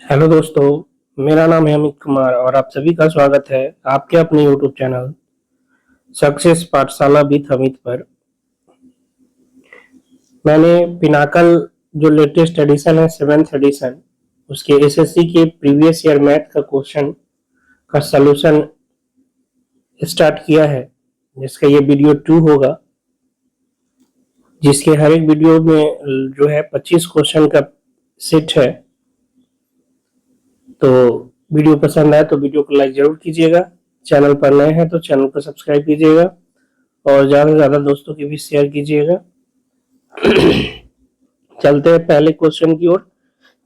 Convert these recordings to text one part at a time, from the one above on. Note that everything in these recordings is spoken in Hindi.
हेलो दोस्तों, मेरा नाम है अमित कुमार और आप सभी का स्वागत है आपके अपने यूट्यूब चैनल सक्सेस पाठशाला विद अमित पर। मैंने पिनाकल जो लेटेस्ट एडिशन है 7th एडिशन उसके एसएससी के प्रीवियस ईयर मैथ का क्वेश्चन का सलूशन स्टार्ट किया है, जिसका ये वीडियो 2 होगा। जिसके हर एक वीडियो में जो है 25 क्वेश्चन का सेट है। तो वीडियो पसंद आए तो वीडियो को लाइक जरूर कीजिएगा, चैनल पर नए हैं तो चैनल को सब्सक्राइब कीजिएगा और ज़्यादा से ज़्यादा दोस्तों के भी शेयर कीजिएगा। चलते हैं पहले क्वेश्चन की ओर,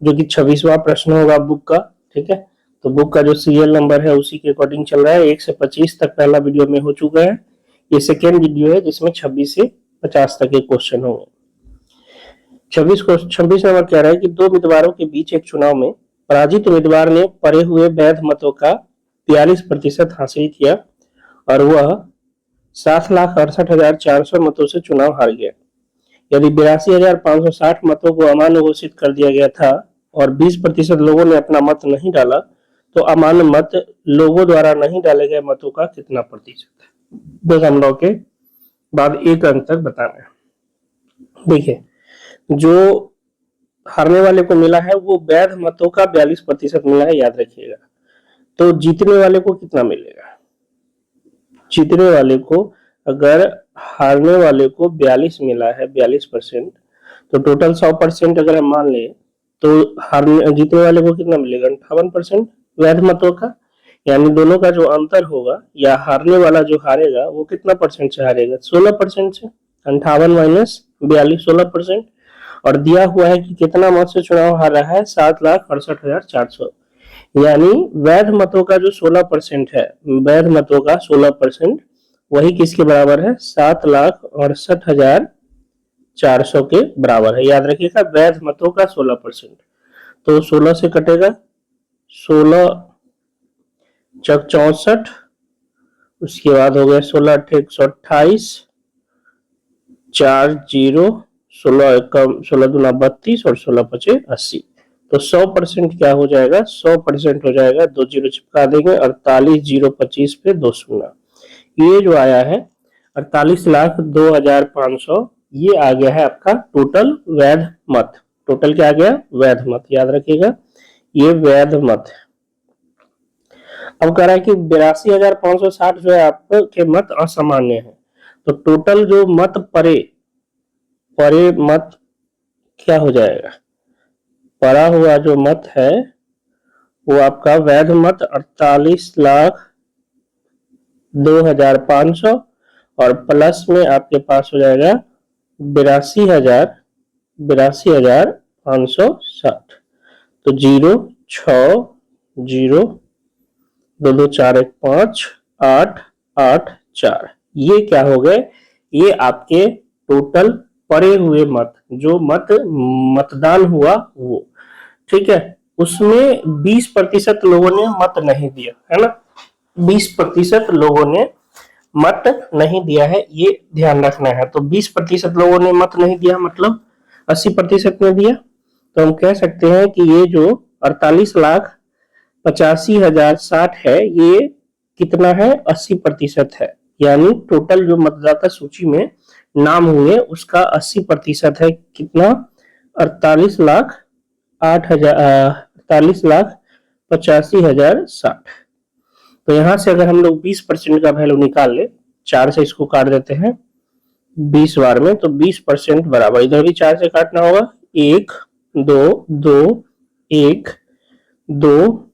जो कि 26वां प्रश्न होगा बुक का। ठीक है, तो बुक का जो सीरियल नंबर है उसी के अकॉर्डिंग चल रहा है। 1 से 25 तक पहला वीडियो में हो चुका है, ये सेकेंड वीडियो है जिसमें 26 से 50 तक के क्वेश्चन होंगे। 26 नंबर कह रहा है कि दो उम्मीदवारों के बीच एक चुनाव में पराजित उम्मीदवार ने पड़े हुए वैध मतों का 42% हासिल किया और वह 7,68,400 मतों से चुनाव हार गया। यदि 82,560 मतों को अमान्य घोषित कर दिया गया था और 20% लोगों ने अपना मत नहीं डाला, तो अमान्य मत लोगों द्वारा नहीं डाले गए मतों का कितना प्रतिशत है? दशमलव के बाद एक अंक तक बताना है। देखिए, जो हारने वाले को मिला है वो वैध मतों का 42% मिला है, याद रखिएगा। तो जीतने वाले को कितना मिलेगा? जीतने वाले को, अगर हारने वाले को 42 मिला है, 42%, तो टोटल 100% अगर हम मान ले तो जीतने वाले को कितना मिलेगा? 58% वैध मतों का। यानी दोनों का जो अंतर होगा, या हारने वाला जो हारेगा वो कितना परसेंट से हारेगा? 16% से। 58 माइनस 42, 16%। और दिया हुआ है कि कितना मत से चुनाव हार रहा है? 7,68,400। यानी वैध मतों का जो 16% है, वैध मतों का 16% वही किसके बराबर है? 7,68,400 के बराबर है। याद रखिएगा, वैध मतों का 16%। तो 16 से कटेगा, 16 चक 64, उसके बाद हो गया 16 8 128, 4 0, 16 दूना 32 और 16 पचे 80। तो 100% क्या हो जाएगा? 100% हो जाएगा, 2 जीरो चिपका देंगे, 48,025 पे 2 शून्य। ये जो आया है 48,02,500, ये आ गया है आपका टोटल वैध मत। टोटल क्या आ गया? वैध मत। याद रखिएगा, ये वैध मत है। अब कह रहा है कि 82,560 जो है आपके मत असामान्य है। तो टोटल जो मत परे मत क्या हो जाएगा? पड़ा हुआ जो मत है वो आपका वैध मत 48,02,500 और प्लस में आपके पास हो जाएगा 82,560। तो 0 6 0 2 2 4 1 5 8 8 4, ये क्या हो गए? ये आपके टोटल पड़े हुए मत, जो मतदान हुआ वो। ठीक है, उसमें 20% लोगों ने मत नहीं दिया है ना। 20% लोगों ने मत नहीं दिया है, ये ध्यान रखना है। तो 20% लोगों ने मत नहीं दिया मतलब 80% ने दिया। तो हम कह सकते हैं कि ये जो 48,85,060 है, ये कितना है? 80% है। यानी टोटल जो मतदाता सूची में नाम हुए उसका 80% है। कितना? 48,85,060। तो यहां से अगर हम लोग 20% का वैल्यू निकाल ले, 4 से इसको काट देते हैं 20 बार में, तो 20% बराबर, इधर भी 4 से काटना होगा, 1 2 2 1 2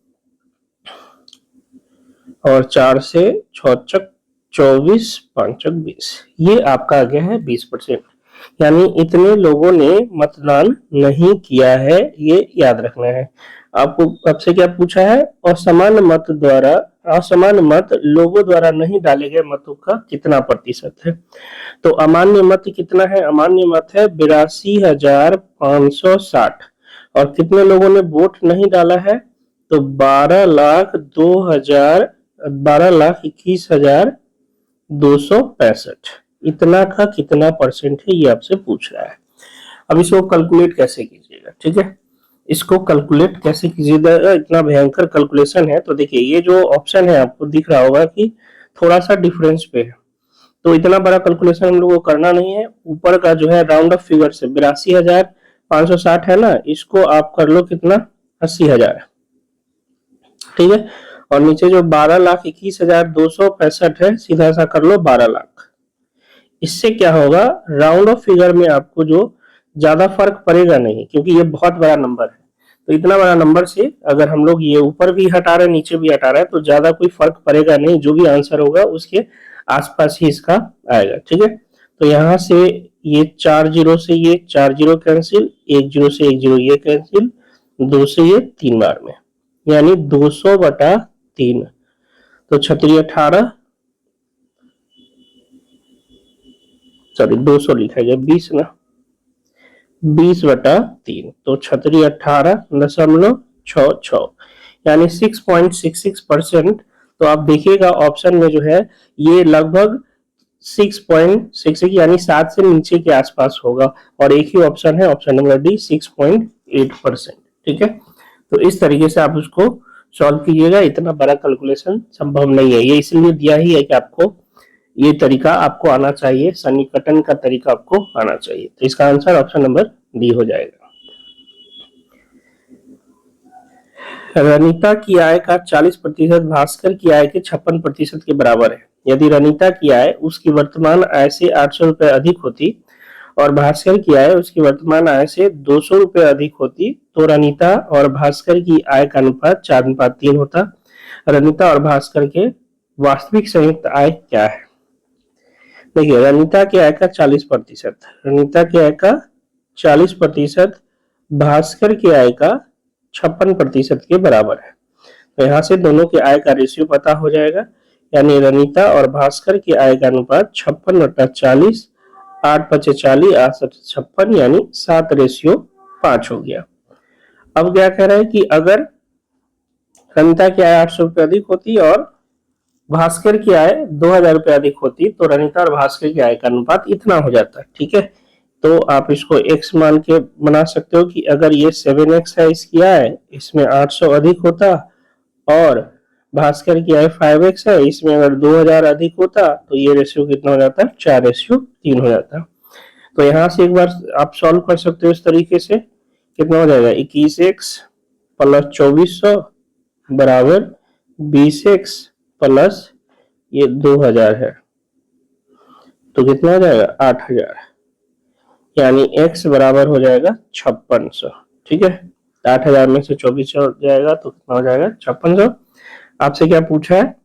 और 4 से 6 चक 24, 5 चक 20, ये आपका आ गया है 20%। यानी इतने लोगों ने मतदान नहीं किया है, ये याद रखना है आपको। आपसे क्या पूछा है? असमान मत लोगों द्वारा नहीं डाले गए मतों का कितना प्रतिशत है? तो अमान्य मत कितना है? अमान्य मत है 82,560। और कितने लोगों ने वोट नहीं डाला है? तो 12,21,265। इतना का कितना परसेंट है, ये आपसे पूछ रहा है। अब इसको कैलकुलेट कैसे कीजिएगा? ठीक है, इसको कैलकुलेट कैसे कीजिएगा, इतना भयंकर कैलकुलेशन है। तो देखिए ये जो ऑप्शन है आपको दिख रहा होगा कि थोड़ा सा डिफरेंस पे है, तो इतना बड़ा कैलकुलेशन हम लोग को करना नहीं है। ऊपर का जो है राउंड ऑफ फिगर से 82,560 है ना, इसको आप कर लो कितना, 80,000, ठीक है। और नीचे जो 12,21,265 है, सीधा सा कर लो 12 लाख। इससे क्या होगा, राउंड ऑफ फिगर में आपको जो ज्यादा फर्क पड़ेगा नहीं, क्योंकि ये बहुत बड़ा नंबर है। तो इतना बड़ा नंबर से अगर हम लोग ये ऊपर भी हटा रहे हैं नीचे भी हटा रहे हैं तो ज्यादा कोई फर्क पड़ेगा नहीं, जो भी आंसर होगा उसके आसपास ही इसका आएगा, ठीक है। तो यहाँ से ये 4 जीरो से ये 4 जीरो कैंसिल, 1 जीरो से 1 जीरो ये कैंसिल, 2 से ये 3 बार में, यानी 200/3। तो 6×18, सॉरी 200 लिखा गया, 20 ना, 20/3, तो 6×18.66, यानी 6.66%। तो आप देखिएगा ऑप्शन में जो है ये लगभग 6.66 यानी 7 से नीचे के आसपास होगा, और एक ही ऑप्शन है, ऑप्शन नंबर डी, 6.8%, ठीक है। तो इस तरीके से आप उसको सॉल्व कीजिएगा। इतना बड़ा कैलकुलेशन संभव नहीं है, ये इसलिए दिया ही है कि आपको ये तरीका आपको आना चाहिए, सन्निकटन का तरीका आपको आना चाहिए। तो इसका आंसर ऑप्शन नंबर डी हो जाएगा। रनिता की आय का 40% भास्कर की आय के 56% के बराबर है। यदि रनिता की आय उसकी वर्तमान आय से 800 रुपए अधिक होती और भास्कर की आय उसकी वर्तमान आय से 200 रुपए अधिक होती, तो रनिता और भास्कर की आय का अनुपात 4:3 होता। रनिता और भास्कर के वास्तविक संयुक्त आय क्या है? देखिए रनिता की आय का 40%, रनिता की आय का 40% भास्कर की आय का 56% के बराबर है। तो यहाँ से दोनों के आय का रेशियो पता हो जाएगा, यानी रनिता और भास्कर की आय का अनुपात 56/40, 8×5 = 40, 8×7 = 56, यानी 7:5 हो गया। अब क्या कह रहा है कि अगर रनिता की आय 800 रुपए अधिक होती और भास्कर की आय 2,000 रुपए अधिक होती, तो रनिता और भास्कर की आय का अनुपात इतना हो जाता, ठीक है। तो आप इसको x मान के बना सकते हो कि अगर ये 7x है इसकी आय, इसमें 800 अधिक होता, और भास्कर की आय 5x है, इसमें अगर 2,000 अधिक होता, तो ये रेशियो कितना हो जाता, 4:3 हो जाता। तो यहाँ से एक बार आप सॉल्व कर सकते हो इस तरीके से, कितना हो जाएगा, 21x + 2400 बराबर 20x प्लस ये 2,000 है, तो कितना हो जाएगा, 8,000, यानी x बराबर हो जाएगा 5600, ठीक है। 8,000 में से 2400 जाएगा तो कितना हो जाएगा, 5600। आपसे क्या पूछा है,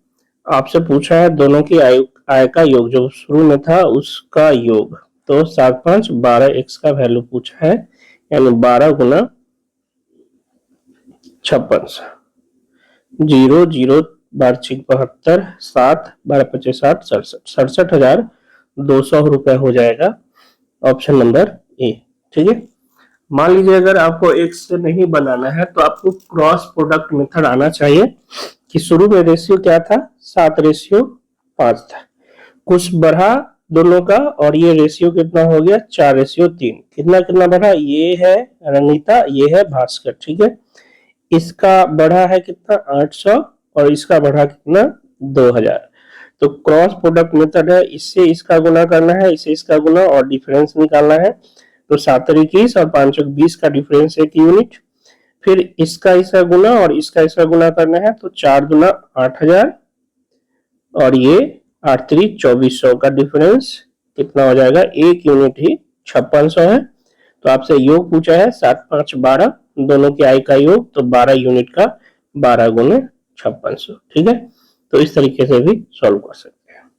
आपसे पूछा है दोनों की आय का योग, जो शुरू में था उसका योग। तो 7, 5, 12 x का वैल्यू पूछा है, यानी 12 × 5600, 0 0 12 72, 7 12 5 60, 67,200 रुपए हो जाएगा, ऑप्शन नंबर ए, ठीक है। मान लीजिए अगर आपको x से नहीं बनाना है तो आपको क्रॉस प्रोडक्ट मेथड आना चाहिए, कि शुरू में रेशियो क्या था, 7:5 था, कुछ बढ़ा दोनों का, और ये रेशियो कितना हो गया, 4:3। कितना कितना बढ़ा, ये है रनिता, ये है भास्कर, ठीक है। इसका बढ़ा है कितना, 800, और इसका बढ़ा कितना, 2,000। तो क्रॉस प्रोडक्ट मेथड है, इससे इसका गुना करना है, इससे इसका गुना, और डिफरेंस निकालना है। तो 7×21 और 5×20 का डिफरेंस 1 यूनिट, फिर इसका इसका गुना और इसका इसका गुना करना है, तो 4 × 8,000, और ये 8×3 = 2400 का डिफरेंस कितना हो जाएगा, 1 यूनिट ही 5600 है। तो आपसे योग पूछा है 7, 5, 12, दोनों की आय का योग, तो 12 यूनिट का 12 × 5600, ठीक है। तो इस तरीके से भी सॉल्व कर सकते हैं।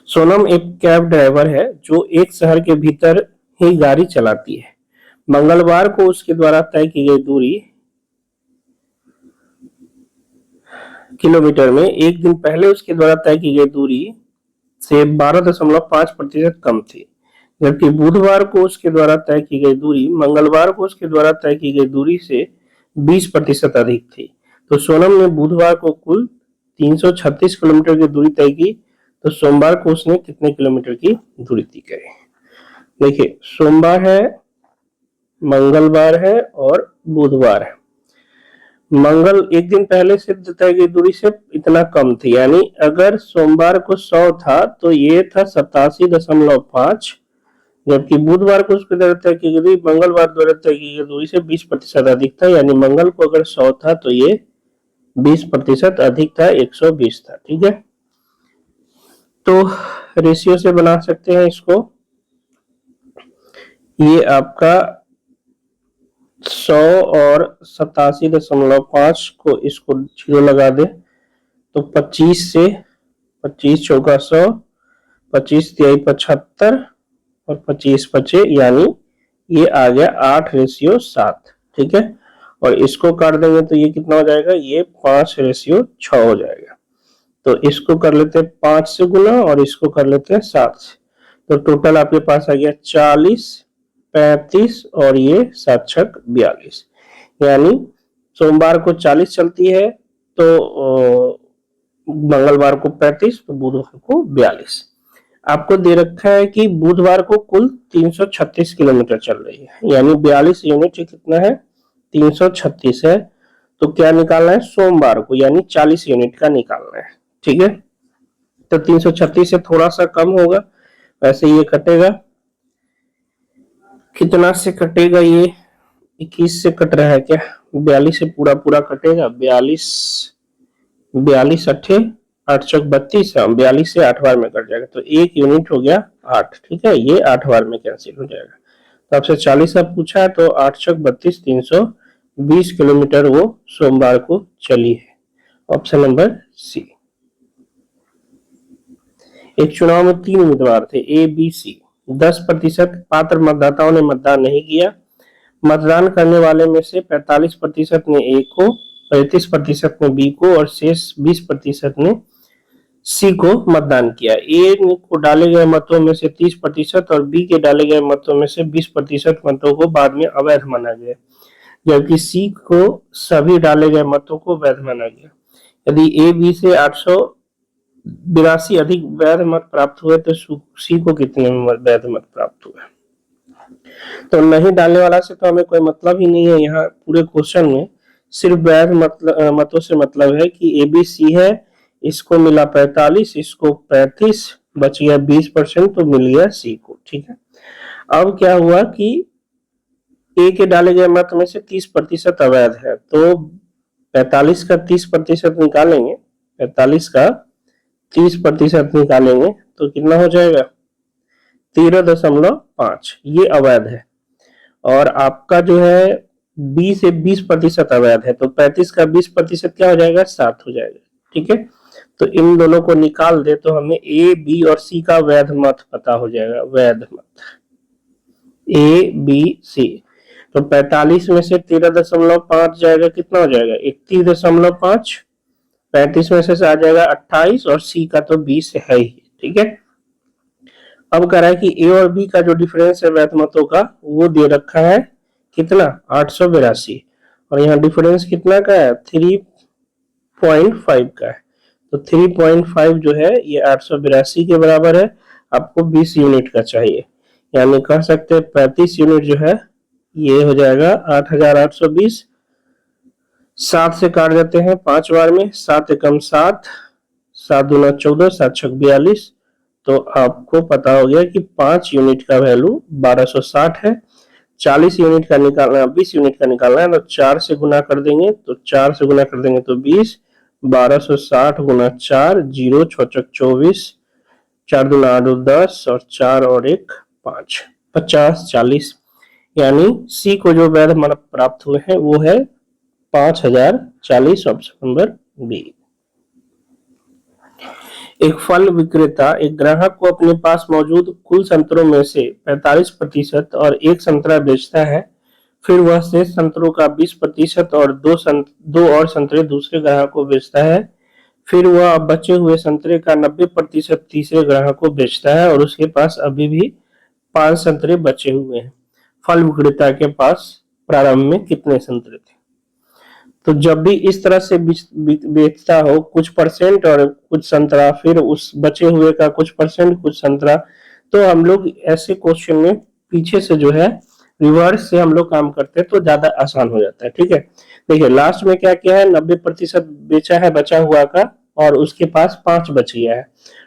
सोनम एक कैब ड्राइवर है जो एक शहर के भीतर ही गाड़ी चलाती है। मंगलवार को उसके द्वारा तय की गई दूरी किलोमीटर में एक दिन पहले उसके द्वारा तय की गई दूरी से 12.5% कम थी, जबकि बुधवार को उसके द्वारा तय की गई दूरी मंगलवार को उसके द्वारा तय की गई दूरी से 20% अधिक थी। तो सोनम ने बुधवार को कुल 336 किलोमीटर की दूरी तय की, तो सोमवार को उसने कितने किलोमीटर की दूरी तय की? देखिए सोमवार है मंगलवार है और बुधवार है। मंगल एक दिन पहले से तय की दूरी से इतना कम थी, यानी अगर सोमवार को 100 था तो ये था 87.5, जबकि बुधवार को उसकी द्वारा तय की गई, मंगलवार द्वारा तय की गई दूरी से 20% अधिक था, यानी मंगल को अगर 100 था तो ये 20% अधिक था, 120 था। ठीक है, तो रेशियो से बना सकते हैं इसको। ये आपका 100 और 87.5 को इसको 0 लगा दे तो 25 से 25 चौका 100, 25 तिहाई 75 और 25 बचे, यानी ये आ गया 8:7। ठीक है, और इसको काट देंगे तो ये कितना हो जाएगा, ये 5:6 हो जाएगा। तो इसको कर लेते हैं 5 से गुना और इसको कर लेते हैं 7 से, तो टोटल आपके पास आ गया 40, 35 और ये 7 छक 42, यानी सोमवार को 40 चलती है तो मंगलवार को 35, तो बुधवार को 42। आपको दे रखा है कि बुधवार को कुल 336 किलोमीटर चल रही है, यानी 42 यूनिट कितना है, 336 है। तो क्या निकालना है सोमवार को, यानी 40 यूनिट का निकालना है। ठीक है, तो 336 से थोड़ा सा कम होगा, वैसे ये कटेगा, कितना से कटेगा, ये 21 से कट रहा है क्या, 42 से पूरा पूरा कटेगा, 42 अट्ठे 8 चौक 32, 42 से 8 बार में कट जाएगा, तो 1 यूनिट हो गया 8। ठीक है, ये 8 बार में कैंसिल हो जाएगा। तो आपसे 40 अब पूछा है, तो 8 चौक 32, 320 किलोमीटर वो सोमवार को चली है। Option number C. एक चुनाव में 3 उम्मीदवार थे, ए बी सी। 10% पात्र मतदाताओं ने मतदान नहीं किया। मतदान करने वाले में से 45% ने ए को, 35% ने बी को और शेष 20% ने सी को मतदान किया। ए को डाले गए मतों में से 30% और बी के डाले गए मतों में से 20% मतों को बाद में अवैध माना गया, जबकि सी को सभी डाले गए मतों को वैध माना गया। यदि ए बी से 882 अधिक वैध मत प्राप्त हुए तो सी को कितने वैध मत प्राप्त हुए। तो नहीं डालने वाला से तो हमें कोई मतलब ही नहीं है, यहाँ पूरे क्वेश्चन में सिर्फ वैध मतों से मतलब है कि ए बी सी है, इसको मिला 45, इसको 35, बच गया 20%, तो मिल गया सी को। ठीक है, अब क्या हुआ कि ए के डाले गए मत में से 30% अवैध है, तो 45 का 30% निकालेंगे, 45 का 30% निकालेंगे तो कितना हो जाएगा, 13.5, ये अवैध है। और आपका जो है बी से 20% अवैध है, तो 35 का 20% क्या हो जाएगा, 7 हो जाएगा। ठीक है, तो इन दोनों को निकाल दे तो हमें ए बी और सी का वैध मत पता हो जाएगा। वैध मत ए बी सी, तो 45 में से 13.5 जाएगा, कितना हो जाएगा, 31.5। 35 में से आ जाएगा 28 और सी का तो 20 है ही। ठीक है, अब कह रहा है कि ए और बी का जो डिफरेंस है वैध मतों का वो दे रखा है कितना, 882, और यहाँ डिफरेंस कितना का है, 3.5 का है। तो 3.5 जो है ये 882 के बराबर है। आपको 20 यूनिट का चाहिए, यानी कह सकते हैं 35 यूनिट जो है ये हो जाएगा 8820। 7 से काट देते हैं 5 बार में, 7 एकम 7, 7 दूना 14, 7 छक 42, तो आपको पता हो गया कि 5 यूनिट का वैल्यू 1260 है। 40 यूनिट का निकालना, 20 यूनिट का निकालना है, तो 4 से गुना कर देंगे, तो 4 से गुना कर देंगे तो 20, 1260 गुना 4, 0 छक 24, 4 दूना 8 10 और 4 और 1 5, 50 40, यानी सी को जो वैध मत प्राप्त हुए हैं वो है 5040। Option number B. एक फल विक्रेता एक ग्राहक को अपने पास मौजूद कुल संतरों में से 45% और एक संतरा बेचता है, फिर वह शेष संतरों का 20% और दो और संतरे दूसरे ग्राहक को बेचता है, फिर वह बचे हुए संतरे का 90% तीसरे ग्राहक को बेचता है और उसके पास अभी भी 5 संतरे बचे हुए हैं। फल विक्रेता के पास प्रारंभ में कितने संतरे थे। तो जब भी इस तरह से बेचता हो, कुछ परसेंट और कुछ संतरा, फिर उस बचे हुए का कुछ परसेंट कुछ संतरा, तो हम लोग ऐसे क्वेश्चन में पीछे से जो है रिवर्स से हम लोग काम करते हैं तो ज्यादा आसान हो जाता है। ठीक है, देखिए लास्ट में क्या किया है, 90% बेचा है बचा हुआ का, और उसके पास 5 बच गया है।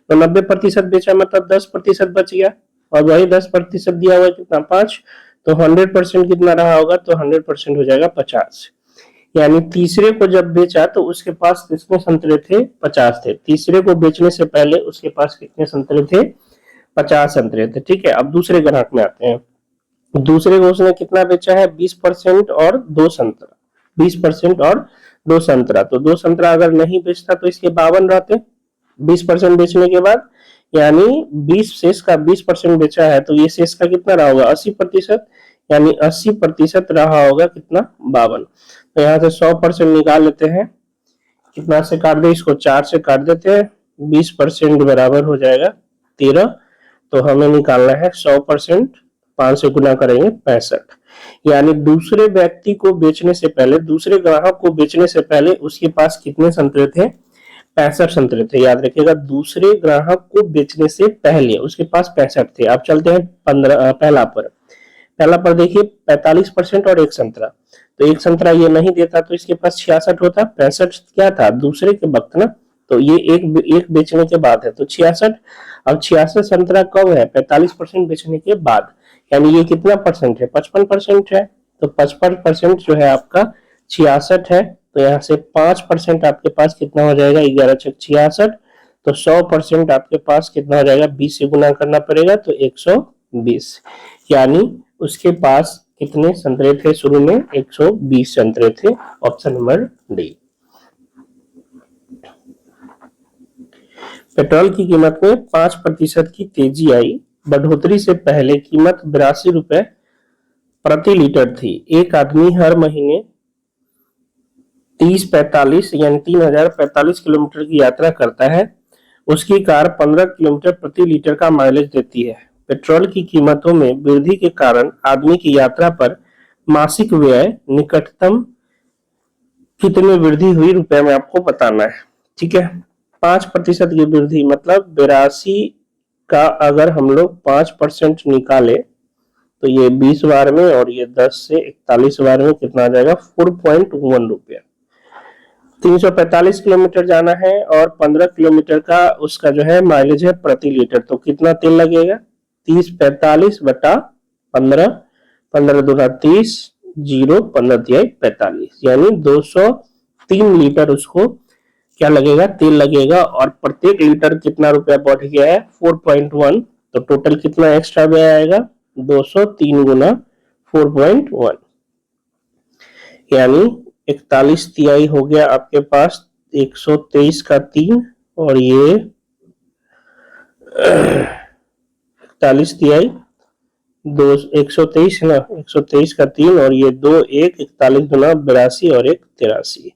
तो 90% बेचा मतलब 10% बच गया, और वही 10% दिया हुआ कितना, 5। तो 100% कितना रहा होगा, तो 100% हो जाएगा 50। यानी तीसरे को जब बेचा तो उसके पास कितने संतरे थे, 50 थे। तीसरे को बेचने से पहले उसके पास कितने संतरे थे, 50 संतरे थे। ठीक है, अब दूसरे ग्राहक में आते हैं। दूसरे को उसने कितना बेचा है, 20% और 2 संतरा। 20% और 2 संतरा, तो 2 संतरा अगर नहीं बेचता तो इसके 52 रहते 20% बेचने के बाद। यानी 20 शेष का 20% बेचा है, तो ये शेष का कितना रहा होगा, 80%। यानी 80% रहा होगा कितना, 52। तो यहाँ से 100% निकाल लेते हैं। कितना से काट दे, इसको 4 से काट देते हैं। 20% बराबर हो जाएगा 13। तो हमें निकालना है 100%, 5 से गुना करेंगे 65। यानी दूसरे व्यक्ति को बेचने से पहले, दूसरे ग्राहक को बेचने से पहले उसके पास कितने संतरे थे, 65 संतरे थे। याद रखिएगा, दूसरे ग्राहक को बेचने से पहले उसके पास 65 थे। अब चलते हैं पहला पर। पहला पर देखिए 45% और 1 संतरा। तो 1 संतरा ये नहीं देता तो इसके पास 66 होता। 65 क्या था, दूसरे के वक्त ना, तो ये एक बेचने के बाद है तो 66। अब 66 संतरा कब है, 45% बेचने के बाद। यानी ये कितना परसेंट है, 55% है। तो 55% जो है आपका 66 है। तो यहाँ से 5% आपके पास कितना हो जाएगा, 11 छक 66। तो 100% आपके पास कितना हो जाएगा, 20 से गुना करना पड़ेगा तो 120। यानी उसके पास कितने संतरे थे शुरू में, 120 संतरे थे। Option number D. पेट्रोल की कीमत में 5% की तेजी आई। बढ़ोतरी से पहले कीमत 82 रुपए प्रति लीटर थी। एक आदमी हर महीने 30-45 यानी 3045 किलोमीटर की यात्रा करता है। उसकी कार 15 किलोमीटर प्रति लीटर का माइलेज देती है। पेट्रोल की कीमतों में वृद्धि के कारण आदमी की यात्रा पर मासिक व्यय निकटतम कितनी वृद्धि हुई रुपए में आपको बताना है। ठीक है, 5% की वृद्धि मतलब 82 का अगर हम लोग 5% निकाले तो ये 20 बार में, और ये 10 से 41 बार में कितना आ जाएगा, 4.1 रुपया। 345 किलोमीटर जाना है और 15 किलोमीटर का उसका जो है माइलेज है प्रति लीटर। तो कितना तेल लगेगा, 30-45 बटा 15, 15 दूना 30, 0 15 दिया 45, यानी 203 लीटर उसको क्या लगेगा, तेल लगेगा। और प्रत्येक लीटर कितना रुपया बढ़ गया है, 4.1। तो टोटल कितना एक्स्ट्रा व्यय आएगा, 203 गुना 4.1, यानी 41 तिहाई हो गया आपके पास 123 का 3, और ये 41 तिहाई 123 है ना, 123 का 3, और ये 2 1 41 गुना 82 और 1 83,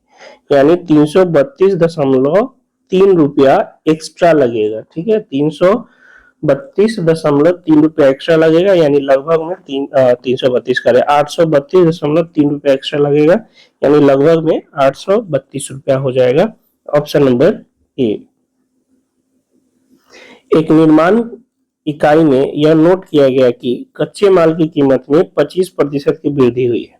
यानी 332.3 रुपया एक्स्ट्रा लगेगा। ठीक है, 332.3 रुपया एक्स्ट्रा लगेगा, यानी लगभग में 332 करे 832.3 रुपया एक्स्ट्रा लगेगा, यानी लगभग में 832 रुपया हो जाएगा। Option number A. एक निर्माण इकाई में यह नोट किया गया कि कच्चे माल की कीमत में 25% की वृद्धि हुई है,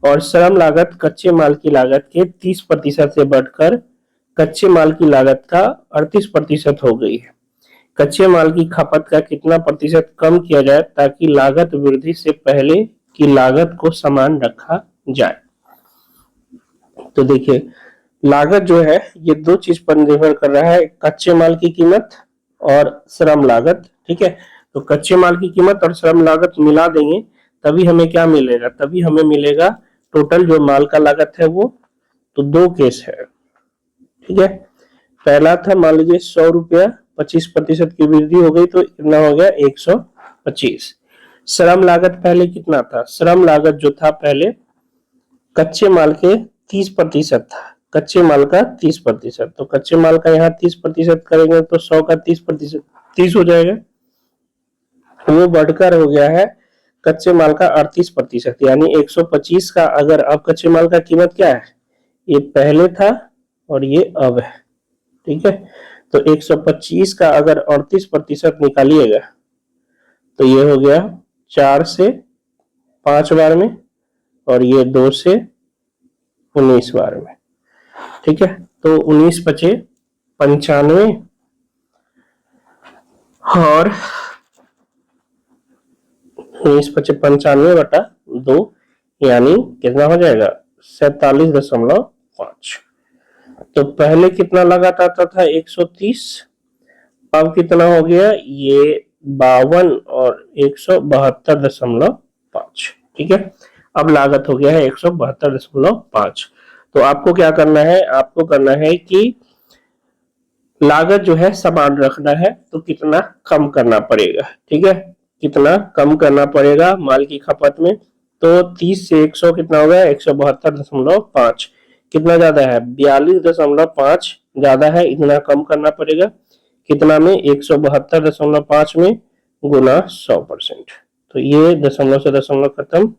और श्रम लागत कच्चे माल की लागत के 30% से बढ़कर कच्चे माल की लागत का 38% हो गई है। कच्चे माल की खपत का कितना प्रतिशत कम किया जाए ताकि लागत वृद्धि से पहले की लागत को समान रखा जाए। तो देखिए, लागत जो है ये 2 चीज पर निर्भर कर रहा है, कच्चे माल की कीमत और श्रम लागत। ठीक है, तो कच्चे माल की कीमत और श्रम लागत मिला देंगे तभी हमें क्या मिलेगा, तभी हमें मिलेगा टोटल जो माल का लागत है वो। तो 2 केस है। ठीक है, पहला था मान लीजिए 100 रुपया 25% की वृद्धि हो गई तो कितना हो गया, 125। श्रम लागत पहले कितना था, श्रम लागत जो था पहले कच्चे माल के 30% था, कच्चे माल का 30%। तो कच्चे माल का यहाँ 30% करेंगे तो 100 का 30% 30 हो जाएगा, वो बढ़कर हो गया है कच्चे माल का 38%, यानी 125 का। अगर अब कच्चे माल का कीमत क्या है, ये पहले था और ये अब है। ठीक है, तो 125 का अगर 38% निकालिएगा तो ये हो गया 4 से 5 बार में और ये 2 से 19 बार में। ठीक है, तो 19 बचे 95 और 19 बचे 95 बटा 2, यानी कितना हो जाएगा 47.5। तो पहले कितना लगातार था 130, अब कितना हो गया ये 52 और 172.5। ठीक है, अब लागत हो गया है 172.5। तो आपको क्या करना है, आपको करना है कि लागत जो है समान रखना है, तो कितना कम करना पड़ेगा। ठीक है, कितना कम करना पड़ेगा माल की खपत में, तो 30 से 100 कितना हो गया 172.5। कितना ज्यादा है 42.5 ज्यादा है, इतना कम करना पड़ेगा। कितना में 172.5 में गुना 100%। तो ये दशमलव से दशमलव खत्म,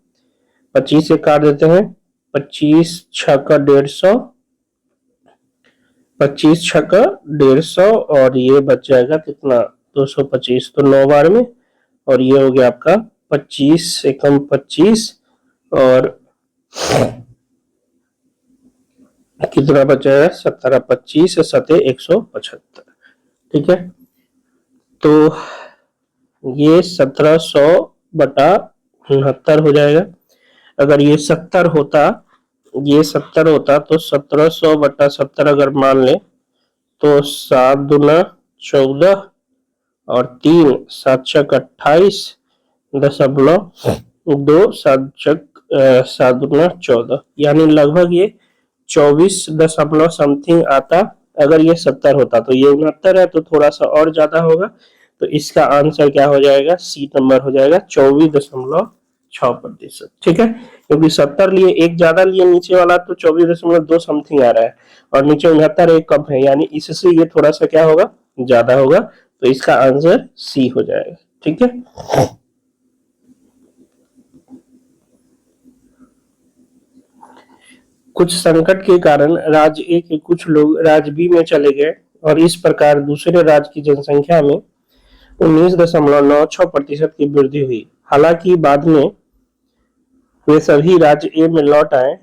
25 से काट देते हैं, 25 छक्का 150, 25 छक्का 150 और ये बच जाएगा कितना 225, तो 9 बार में। और ये हो गया आपका 25 से कम 25 और कितना बच जाएगा 17, 25 से 7 175। ठीक है, तो ये 1700 बटा 69 हो जाएगा। अगर ये 70 होता, ये 70 होता तो 1700 बटा 70 अगर मान ले तो 7 दूना 14 और 3 7 छक 28.2 7 दूना 14, यानी लगभग ये 24 दशमलव समथिंग आता। अगर ये 70 होता, तो ये 69 है तो थोड़ा सा और ज्यादा होगा। तो इसका आंसर क्या हो जाएगा, सी नंबर हो जाएगा 24.6%। ठीक है, क्योंकि 70 लिए एक ज्यादा लिए नीचे वाला, तो 24.2 समथिंग आ रहा है और नीचे 69 एक कम है, यानी इससे ये थोड़ा सा क्या होगा ज्यादा होगा। तो इसका आंसर सी हो जाएगा। ठीक है, कुछ संकट के कारण राज्य ए के कुछ लोग राज्य बी में चले गए और इस प्रकार दूसरे राज्य की जनसंख्या में 19.96% की वृद्धि हुई। हालांकि बाद में वे सभी राज्य ए में लौट आए।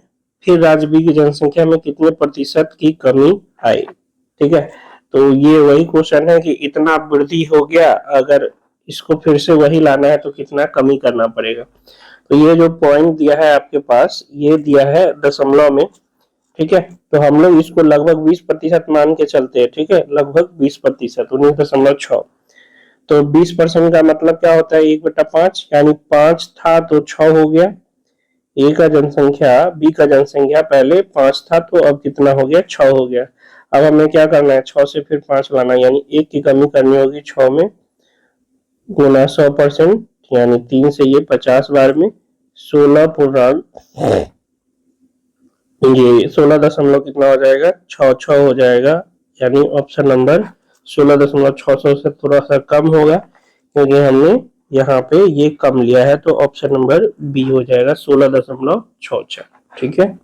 फिर राज्य बी की जनसंख्या में कितने प्रतिशत की कमी आई। ठीक है, तो ये वही क्वेश्चन है कि इतना वृद्धि हो गया, अगर इसको फिर से वही लाना है तो कितना कमी करना पड़ेगा। तो ये जो पॉइंट दिया है आपके पास, ये दिया है दशमलव में। ठीक है, तो हम लोग इसको लगभग 20% मान के चलते हैं। ठीक है, लगभग 20%, 19.6। तो 20% का मतलब क्या होता है 1/5, यानी 5 था तो 6 हो गया। ए का जनसंख्या, बी का जनसंख्या पहले 5 था तो अब कितना हो गया 6 हो गया। अब हमें क्या करना है 6 से फिर 5 लाना, यानी 1 की कमी करनी होगी 6 में, गुना 100%, यानी 3 से ये 50 बार में 16 पूर्णांक, ये 16 दशमलव कितना हो जाएगा 66 हो जाएगा। यानी ऑप्शन नंबर 16.600 से थोड़ा सा कम होगा, क्योंकि हमने यहाँ पे ये कम लिया है। तो ऑप्शन नंबर बी हो जाएगा 16.66। ठीक है,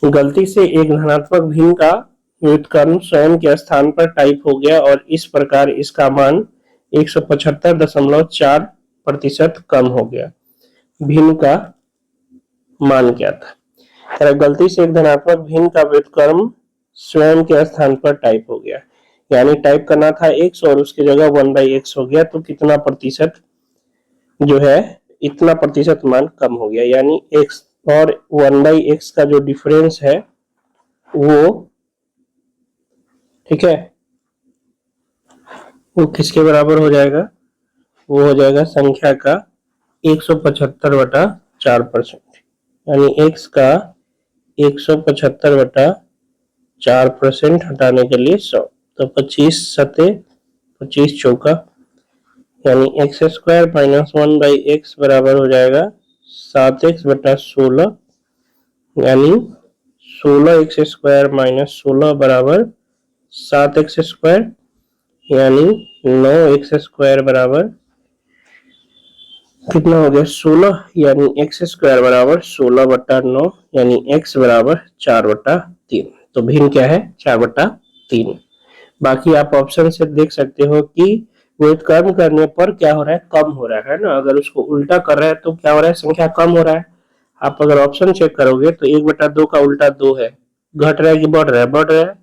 गलती से एक धनात्मक भिन्न का व्युत्क्रम स्वयं के स्थान पर टाइप हो गया और इस प्रकार इसका मान 175.4% कम हो गया। भिन्न का मान क्या था, गलती से एक धनात्मक भिन्न का व्युत्क्रम स्वयं के स्थान पर टाइप हो गया, यानी टाइप करना था x और उसकी जगह 1/x हो गया, तो कितना प्रतिशत जो है इतना प्रतिशत मान कम हो गया। यानी x और 1/x का जो डिफरेंस है वो, ठीक है, वो किसके बराबर हो जाएगा, वो हो जाएगा संख्या का 175/4%, यानी x का 175/4% हटाने के लिए 100, तो 25 सते 25 चौका, यानी x² माइनस 1/x बराबर हो जाएगा 7x/16, यानी 16x² माइनस 16 बराबर 7x², यानी 9x² बराबर कितना हो गया 16, यानी x² बराबर 16/9, यानी x बराबर 4/3। तो भिन्न क्या है 4/3। बाकी आप ऑप्शन से देख सकते हो कि वेट कम करने पर क्या हो रहा है, कम हो रहा है ना। अगर उसको उल्टा कर रहा है तो क्या हो रहा है, संख्या कम हो रहा है। आप अगर ऑप्शन चेक करोगे तो 1/2 का उल्टा 2 है, घट रहा है कि बढ़ रहा है, बढ़ रहा है।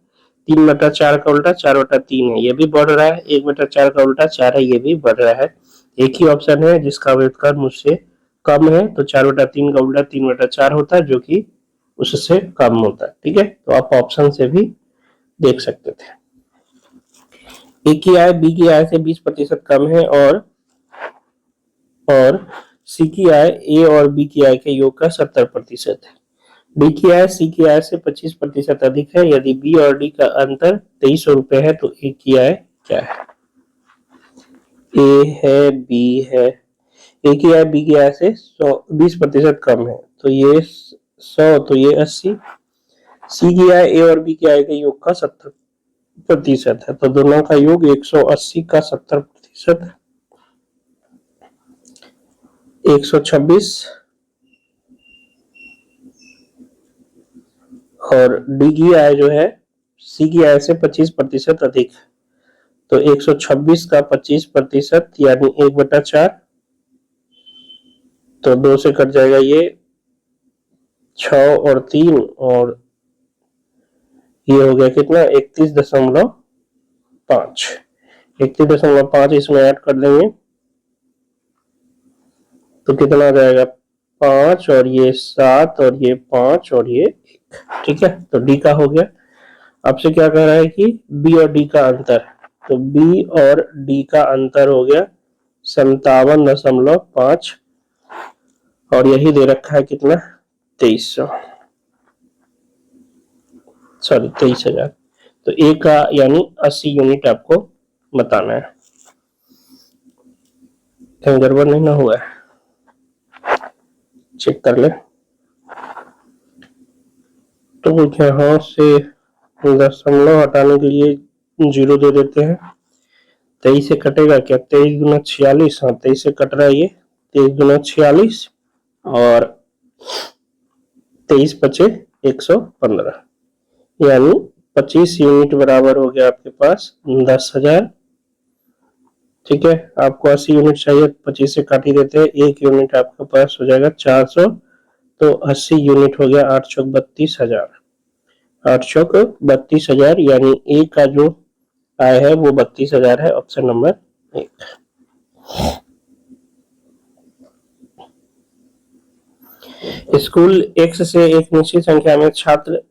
3/4 का उल्टा 4/3 है, ये भी बढ़ रहा है। 1/4 का उल्टा 4 है, ये भी बढ़ रहा है। एक ही ऑप्शन है जिसका व्युत्क्रम उससे कम है, तो 4/3 का उल्टा 3/4 होता है, जो कि उससे कम होता है। ठीक है, तो आप ऑप्शन से भी देख सकते थे। ए की आय बी की आय से 20% कम है, और सी की आय ए और बी की आय के योग का 70% है। डी की आय सी की आय से 25% अधिक है। यदि बी और डी का अंतर 2300 रुपए है तो ए की आय क्या है? ए है, बी है। ए की आय बी की आय से 20% कम है, तो ये 100, तो ये 80। सी की आय ए और बी की आय के योग का 70% है, तो दोनों का योग 180 का 70% 126। और डी की आय जो है सी की आय से 25% अधिक है, तो 126 का 25% यानी 1/4, तो 2 से कट जाएगा ये 6 और 3, और ये हो गया कितना, 31.5। 31.5 इसमें ऐड कर देंगे तो कितना आ जाएगा, 5 और ये 7 और ये 5 और ये 1। ठीक है, तो डी का हो गया। आपसे क्या कह रहा है कि बी और डी का अंतर, तो बी और डी का अंतर हो गया 57.5, और यही दे रखा है कितना, 2300, सॉरी 23,000। तो ए का यानी 80 यूनिट आपको बताना है। कहीं गड़बड़ नहीं ना हुआ है, चेक कर ले। तो यहाँ से दशमलव हटाने के लिए 0 दे देते हैं। 23 से कटेगा क्या, 23 गुना 46, हाँ 23 से कट रहा है ये, 23 गुना 46 और 23 बचे 115, यानी 25 यूनिट बराबर हो गया आपके पास 10,000। ठीक है, आपको 80 यूनिट चाहिए, 25 से काट ही देते हैं, 1 यूनिट आपके पास हो जाएगा 400, तो 80 यूनिट हो गया 8 चौक 32,000। 8 चौक 32,000, यानी ए का जो आय है वो 32,000 है, ऑप्शन नंबर 1। स्कूल एक्स से एक निश्चित संख्या में छात्र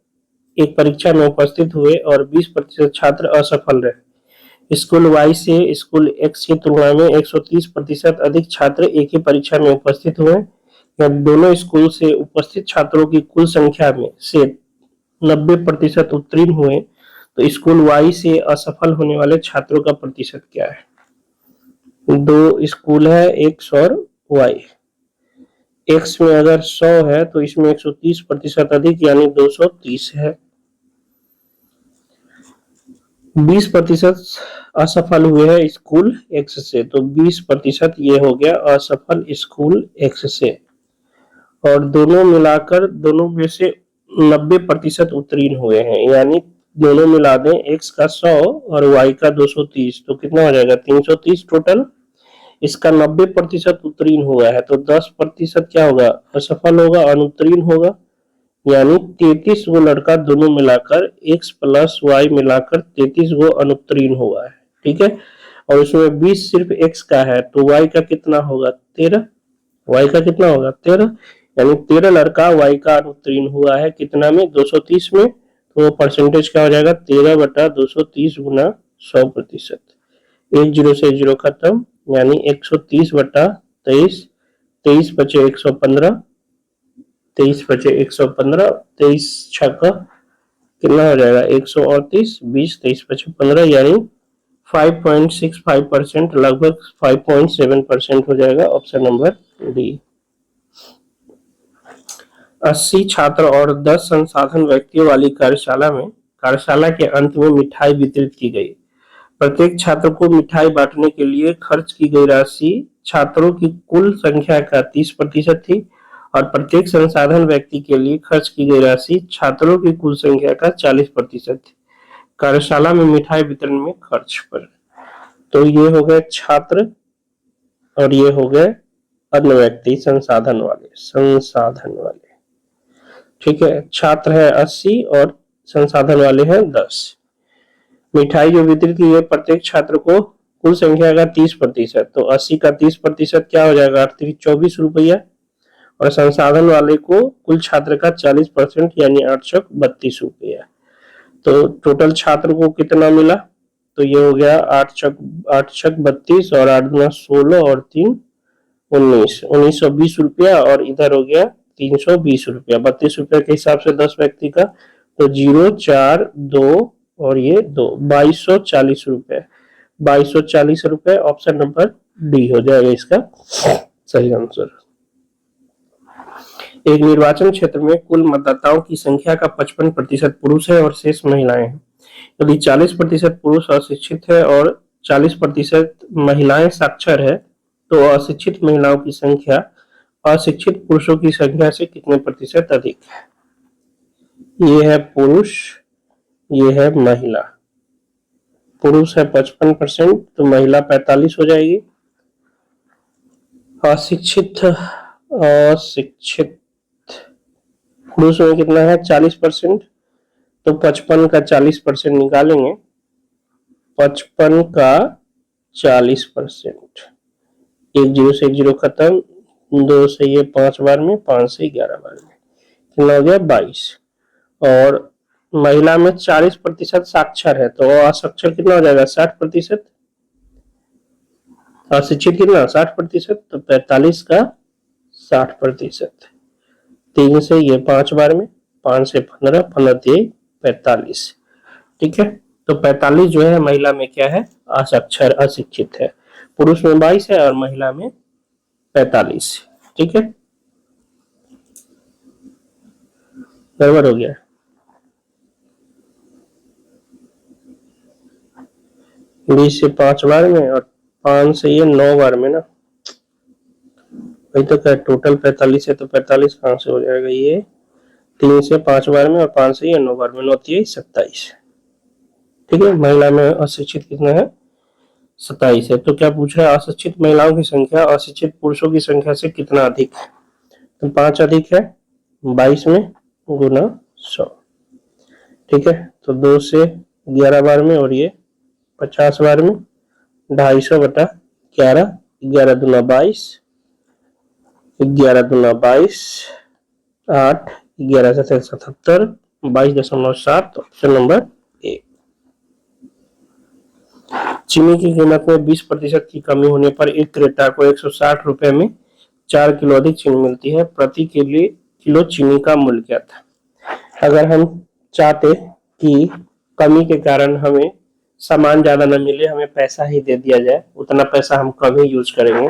एक परीक्षा में उपस्थित हुए और 20% छात्र असफल रहे। स्कूल वाई से स्कूल एक्स की तुलना में 130% अधिक छात्र एक ही परीक्षा में उपस्थित हुए, या दोनों स्कूल से उपस्थित छात्रों की कुल संख्या में से 90% उत्तीर्ण हुए, तो स्कूल वाई से असफल होने वाले छात्रों का प्रतिशत क्या है? दो स्कूल है, एक्स और वाई। एक्स में अगर 100 है तो इसमें 130% अधिक यानी 230 है। 20% असफल हुए हैं स्कूल एक्स से, तो 20% ये हो गया असफल स्कूल एक्स से, और दोनों मिलाकर दोनों में से 90% उत्तीर्ण हुए हैं, यानी दोनों मिला दें, एक्स का 100 और वाई का 230, तो कितना हो जाएगा, 330 टोटल। इसका 90% उत्तीर्ण हुआ है, तो 10% क्या होगा, असफल होगा, अनुत्तीर्ण होगा, यानी 33 गो लड़का दोनों मिलाकर एक्स प्लस वाई मिलाकर 33 गो अनुत्तीर्ण हुआ है। ठीक है, और उसमें 20 सिर्फ एक्स का है, तो वाई का कितना होगा, 13। वाई का कितना होगा, 13, यानी 13 लड़का वाई का अनुत्तीर्ण हुआ है, कितना में, 230 में। तो परसेंटेज क्या हो जाएगा, 13/230 गुना 100%। 1 0 से 0 खत्म, यानी 130/23, 23 बचे 115, 23 बचे 115, 23 छक्का कितना हो जाएगा, 138, 20 23 बचे 15, यानी 5.65%, लगभग 5.7% हो जाएगा, ऑप्शन नंबर डी। 80 छात्र और 10 संसाधन व्यक्तियों वाली कार्यशाला के अंत में मिठाई वितरित की गई। प्रत्येक छात्र को मिठाई बांटने के लिए खर्च की गई राशि छात्रों की कुल संख्या का 30% थी, और प्रत्येक संसाधन व्यक्ति के लिए खर्च की गई राशि छात्रों की कुल संख्या का 40% थी। कार्यशाला में मिठाई वितरण में खर्च पर तो ये हो गए छात्र और ये हो गए अन्य व्यक्ति, संसाधन वाले। ठीक है, छात्र है 80 और संसाधन वाले हैं 10। मिठाई जो वितरित की है प्रत्येक छात्र को कुल संख्या का 30%, तो 80 का 30% क्या हो जाएगा, 24 रुपया। और संसाधन वाले को कुल छात्र का 40% यानी 832 रुपया। तो टोटल छात्र को कितना मिला, तो ये हो गया 8 छक 32 और 8 गुना 16 और 3 19, 1920 रुपया। और इधर हो गया 320 रुपया, 32 रुपया के हिसाब से 10 व्यक्ति का। तो 0 4 2 और ये 2, 2240 रुपए। 2240 रुपए ऑप्शन नंबर डी हो जाएगा इसका सही आंसर। एक निर्वाचन क्षेत्र में कुल मतदाताओं की संख्या का 55% पुरुष है और शेष महिलाएं हैं। यदि 40% पुरुष अशिक्षित है और 40% महिलाएं साक्षर है, तो अशिक्षित महिलाओं की संख्या अशिक्षित पुरुषों की संख्या से कितने प्रतिशत अधिक है। ये है पुरुष, ये है महिला। पुरुष है 55% तो महिला 45 हो जाएगी। अशिक्षित पुरुष में कितना है 40%, तो 55 का 40% निकालेंगे। 55 का 40%, 1 0 से 1 0 खत्म, 2 से ये 5 बार में, 5 से 11 बार में, कितना हो गया 22। और महिला में 40% साक्षर है, तो असाक्षर कितना हो जाएगा 60%। अशिक्षित कितना 60%, तो 45 का 60%। 3 से ये 5 बार में, 5 से 15, 15 से 45। ठीक है, तो 45 जो है महिला में क्या है असाक्षर अशिक्षित है। पुरुष में 22 है और महिला में 45। ठीक है, गड़बड़ हो गया। बीस से 5 बार में और 5 से ये 9 बार में ना, वही तो क्या टोटल 45 है, तो 45 कहां से हो जाएगा, ये 3 से 5 बार में और 5 से ये 9 बार में, 9 27। ठीक है, महिला में अशिक्षित कितना है 27 है। तो क्या पूछ रहा है, अशिक्षित महिलाओं की संख्या अशिक्षित पुरुषों की संख्या से कितना अधिक है, तो 5 अधिक है 22 में गुना 100। ठीक है, तो 2 से 11 बार में और ये 50 बार में, 250 बटा 11, 11 दूना 22, 11 दूना 22, 8, 11 से 77, 22.7, ऑप्शन नंबर ए। चीनी की कीमत में 20% की कमी होने पर एक क्रेता को 160 रुपए में 4 किलो अधिक चीनी मिलती है। प्रति किलो चीनी का मूल्य क्या था। अगर हम चाहते कि कमी के कारण हमें सामान ज्यादा न मिले, हमें पैसा ही दे दिया जाए, उतना पैसा हम कम ही यूज करेंगे,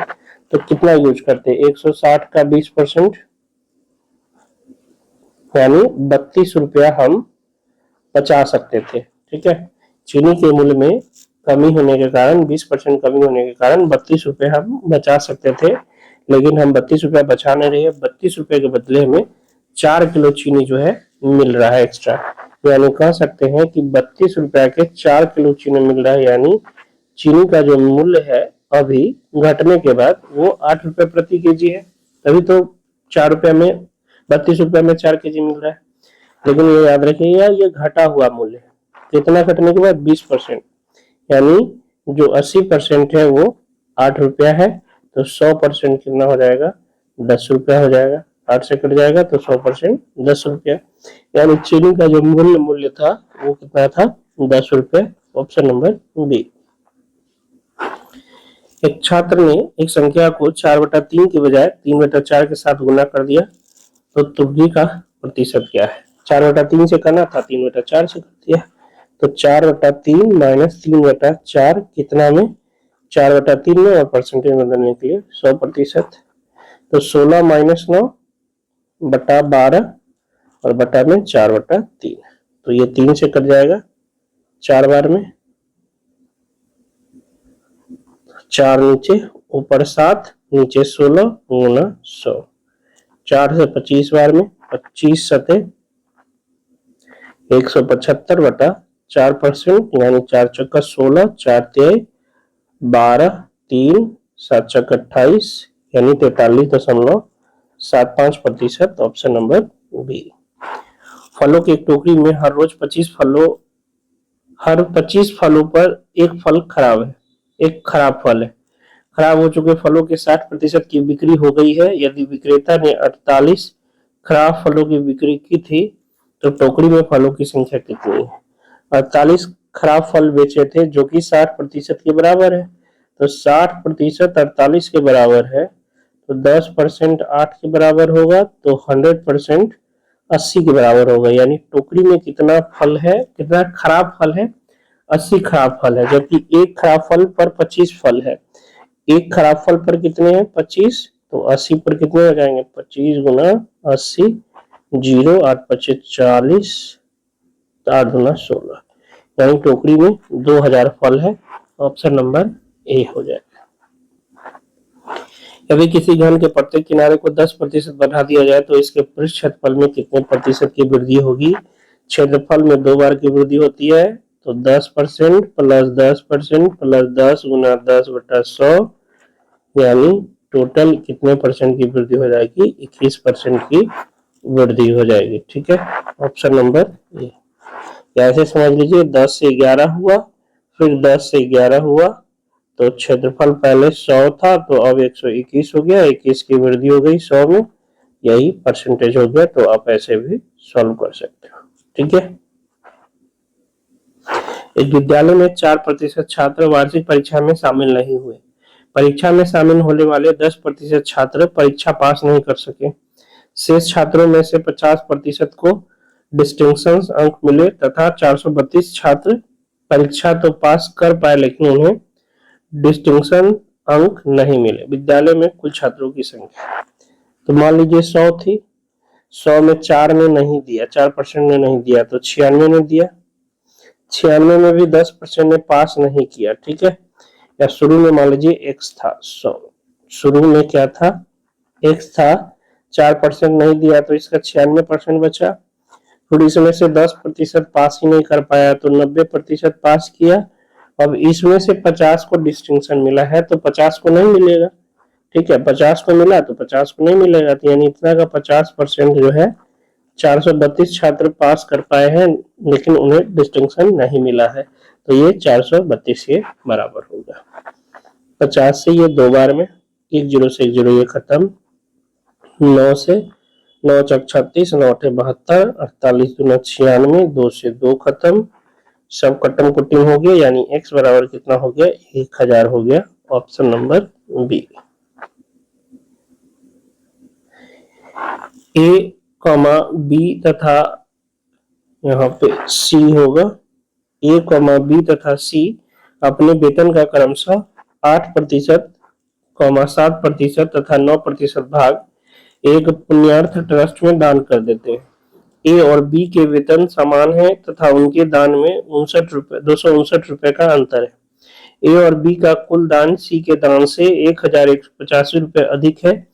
तो कितना यूज करते, 160 का 20% यानी 32 रुपया हम बचा सकते थे। ठीक है, चीनी के मूल्य में कमी होने के कारण, 20% कमी होने के कारण 32 रुपए हम बचा सकते थे, लेकिन हम 32 रुपया बचा नहीं रहे। 32 रुपए के बदले हमें 4 किलो चीनी जो है मिल रहा है एक्स्ट्रा, यानी कह सकते हैं कि 32 रुपया के 4 किलो चीनी मिल रहा है। यानी चीनी का जो मूल्य है अभी घटने के बाद वो 8 रुपए प्रति केजी है, तभी तो 4 रुपया में 32 रुपया में 4 केजी मिल रहा है। लेकिन ये याद रखिएगा ये घटा हुआ मूल्य है, कितना घटने के बाद 20%, यानी जो 80% है वो 8 रुपया है, तो 100% कितना हो जाएगा 10 रुपया हो जाएगा। 8 से कट जाएगा तो 100% 10 रुपया, यानी चीनी का जो मूल्य था वो कितना था 10 रुपये, ऑप्शन नंबर बी। एक छात्र ने एक संख्या को 4/3 की बजाय 3/4 के साथ गुना कर दिया, तो त्रुटि का प्रतिशत क्या है। 4/3 से करना था, 3/4 से कर दिया, तो 4/3 माइनस 3/4 कितना में 4/3 में, और परसेंटेज बदलने के लिए 100%, तो 16 माइनस 9 बटा 12 और बटा में 4/3, तो ये 3 से कट जाएगा 4 बार में, 4 नीचे ऊपर 7 नीचे 16 गुना 100, 4 से 25 बार में, 25 सते 175 बटा 4%, यानी 4 चौका 16, 4 तेई 12, 3, 7 चक 28 यानी 43.75%। Option number B. फलों की एक टोकरी में हर 25 फलों पर एक फल खराब है, एक खराब फल है। खराब हो चुके फलों के 60% की बिक्री हो गई है। यदि विक्रेता ने 48 खराब फलों की बिक्री की थी तो टोकरी में फलों की संख्या कितनी है? 48 खराब फल बेचे थे जो कि 60% के बराबर है। तो 60% 48 के बराबर है तो 10% 8 के बराबर होगा तो 100% 80 के बराबर होगा। यानी टोकरी में कितना फल है, कितना खराब फल है? 80 खराब फल है। जबकि एक खराब फल पर 25 फल है। एक खराब फल पर कितने हैं? 25। तो 80 पर कितने हो जाएंगे? 25 गुना 80, 0 8 5 40, 8 गुना 16, यानी टोकरी में 2000 फल है। ऑप्शन नंबर ए हो जाएगा। यदि किसी घन के प्रत्येक किनारे को 10% बढ़ा दिया जाए तो इसके पृष्ठ क्षेत्रफल में कितने प्रतिशत की वृद्धि होगी? क्षेत्रफल में 2 बार की वृद्धि होती है तो 10% प्लस 10% प्लस 10 गुना 10/100 यानी टोटल कितने परसेंट की वृद्धि हो जाएगी? 21% की वृद्धि हो जाएगी। ठीक है, ऑप्शन नंबर ए। ऐसे समझ लीजिए 10 से 11 हुआ, फिर 10 से 11 हुआ तो क्षेत्रफल पहले 100 था तो अब 121 हो गया, 21 की वृद्धि हो गई 100 में, यही परसेंटेज हो गया। तो आप ऐसे भी सॉल्व कर सकते हो। ठीक है। एक विद्यालय में 4% छात्र वार्षिक परीक्षा में शामिल नहीं हुए। परीक्षा में शामिल होने वाले 10% छात्र परीक्षा पास नहीं कर सके। शेष छात्रों में से 50% को डिस्टिंक्शन अंक मिले तथा 432 छात्र परीक्षा तो पास कर पाए लेकिन उन्हें डिस्टिंक्शन अंक नहीं मिले। विद्यालय में कुल छात्रों की संख्या तो मान लीजिए 100 थी, 100 में 4 ने नहीं दिया, 4% ने नहीं दिया तो 96 ने दिया। 96 में भी 10% ने पास नहीं किया। ठीक है, या शुरू में मान लीजिए x था 100, शुरू में क्या था? x था, 4% नहीं दिया तो इसका 96% बचा। फिर इसमें से 10% पास ही नहीं कर पाया तो 90% पास किया। अब इसमें से 50 को डिस्टिंक्शन मिला है तो 50 को नहीं मिलेगा। ठीक है, 50 को मिला तो 50 को नहीं मिलेगा, तो यानी इतना का 50% जो है 432 छात्र पास कर पाए हैं लेकिन उन्हें डिस्टिंक्शन नहीं मिला है, तो ये 432 के बराबर होगा। 50 से ये 2 बार में, 1 0 से 1 0 ये खत्म, 9 से 9 चक 36, 9 8 72, 48 दूना 96, 2 से 2 खत्म, सब कट्टम कुट्टिम हो गया यानी x बराबर कितना हो गया? 1000 हो गया। Option number B. A comma B तथा यहाँ पे सी होगा। ए कॉमा बी तथा सी अपने वेतन का क्रमशः 8%, 7% तथा 9% भाग एक पुण्यार्थ ट्रस्ट में दान कर देते हैं। ए और बी के वेतन समान है तथा उनके दान में 259 रुपए का अंतर है। ए और बी का कुल दान सी के दान से 1185 रुपए अधिक है।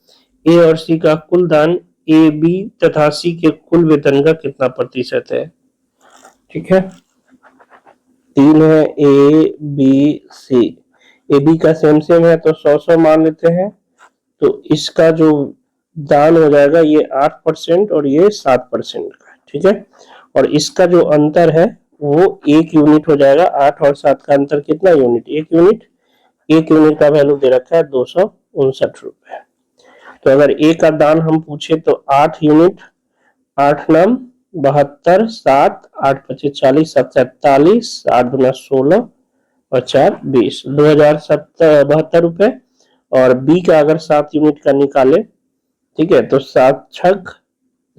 ए और सी का कुल दान ए बी तथा सी के कुल वेतन का कितना प्रतिशत है? ठीक है, 3 है A B C, A B का सेम सेम है तो 100 मान लेते हैं। तो इसका जो दान हो जाएगा ये 8% और ये 7% का। ठीक है, और इसका जो अंतर है वो 1 यूनिट हो जाएगा। 8 और 7 का अंतर कितना यूनिट? 1 यूनिट। 1 यूनिट का वैल्यू दे रखा है 259 रुपए। तो अगर ए का दान हम पूछे तो 8 यूनिट, 8 नाम 72, 7 8 25 40, 7 47, 8 गुना 16 और 4 20, 2072 रुपए। और बी का अगर 7 यूनिट का निकाले, ठीक है, तो 7 छक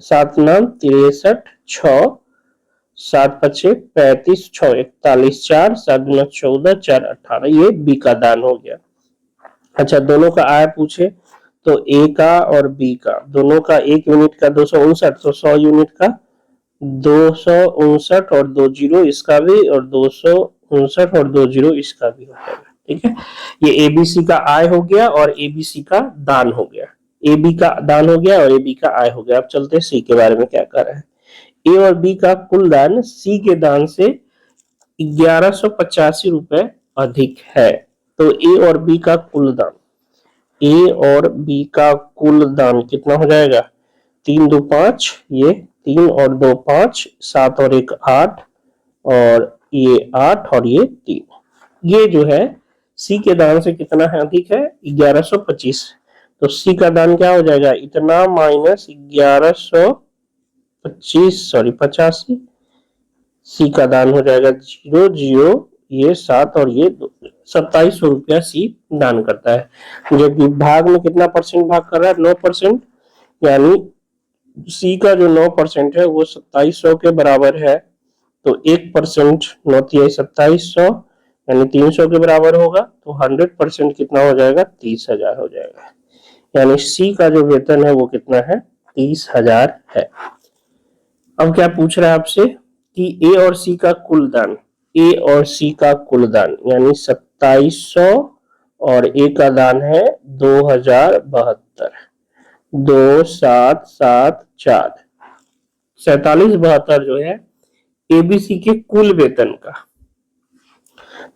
7 नाम 63, 6 7 पचे 35, 6 41, 4 7 गुना 14, 4 18, ये बी का दान हो गया। अच्छा, दोनों का आय पूछे तो ए का और बी का दोनों का 1 यूनिट का 259, तो 100 यूनिट का 259 और 2 जीरो इसका भी, और 259 और 2 जीरो इसका भी हो जाएगा। ठीक है, ये एबीसी का आय हो गया और एबीसी का दान हो गया। ए बी का दान हो गया और ए बी का आय हो गया। अब चलते हैं सी के बारे में क्या कर रहे हैं। ए और बी का कुल दान सी के दान से 1185 रुपए अधिक है। तो ए और बी का कुल दान, ए और बी का कुल दान कितना हो जाएगा? 3 2 5, ये 3 और 2 5, 7 और 1 8, और ये 8 और ये 3। ये जो है सी के दान से कितना है अधिक है? 1125। तो सी का दान क्या हो जाएगा? इतना माइनस 1125, सॉरी 85। सी का दान हो जाएगा 0 0, ये 7 और ये 2, 2700 रुपया सी दान करता है। जबकि भाग में कितना परसेंट भाग कर रहा है? 9%। यानी सी का जो 9% है वो 2700 के बराबर है। तो 1% 9 तिहाई 2700, यानी 300 के बराबर होगा। तो 100% कितना हो जाएगा? 30,000 हो जाएगा। यानी सी का जो वेतन है वो कितना है? 30,000 है। अब क्या पूछ रहा है आपसे कि ए और सी का कुल दान, ए और सी का कुल दान यानी 2700 और ए का दान है 2072, 2774, 4772 जो है एबीसी के कुल वेतन का।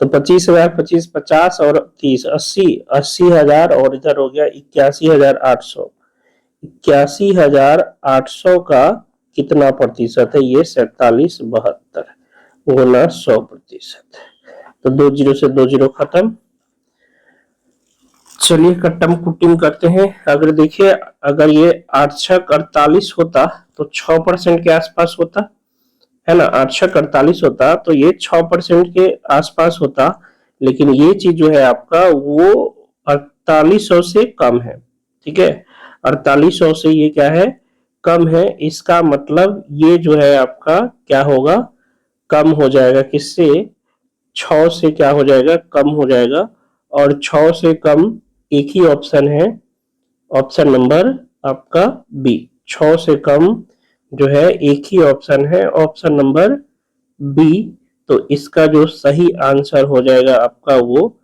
तो 25,000, 25, 50 और 30, 80, 80,000, और इधर हो गया 81,800। 81,800 का कितना प्रतिशत है? ये 4772 गुना 100%। तो 2 जीरो से 2 जीरो खत्म। चलिए कट्टम कुट्टिम करते हैं। अगर देखिए, अगर ये 8 छक 48 होता तो 6% के आसपास होता है ना। 8 छक 48 होता तो ये 6% के आसपास होता, लेकिन ये चीज जो है आपका वो 4800 से कम है। ठीक है, 4800 से ये क्या है? कम है। इसका मतलब ये जो है आपका क्या होगा? कम हो जाएगा। किससे? 6 से क्या हो जाएगा? कम हो जाएगा। और 6 से कम एक ही ऑप्शन है, ऑप्शन नंबर आपका बी। 6 से कम जो है एक ही ऑप्शन है, ऑप्शन नंबर बी। तो इसका जो सही आंसर हो जाएगा आपका वो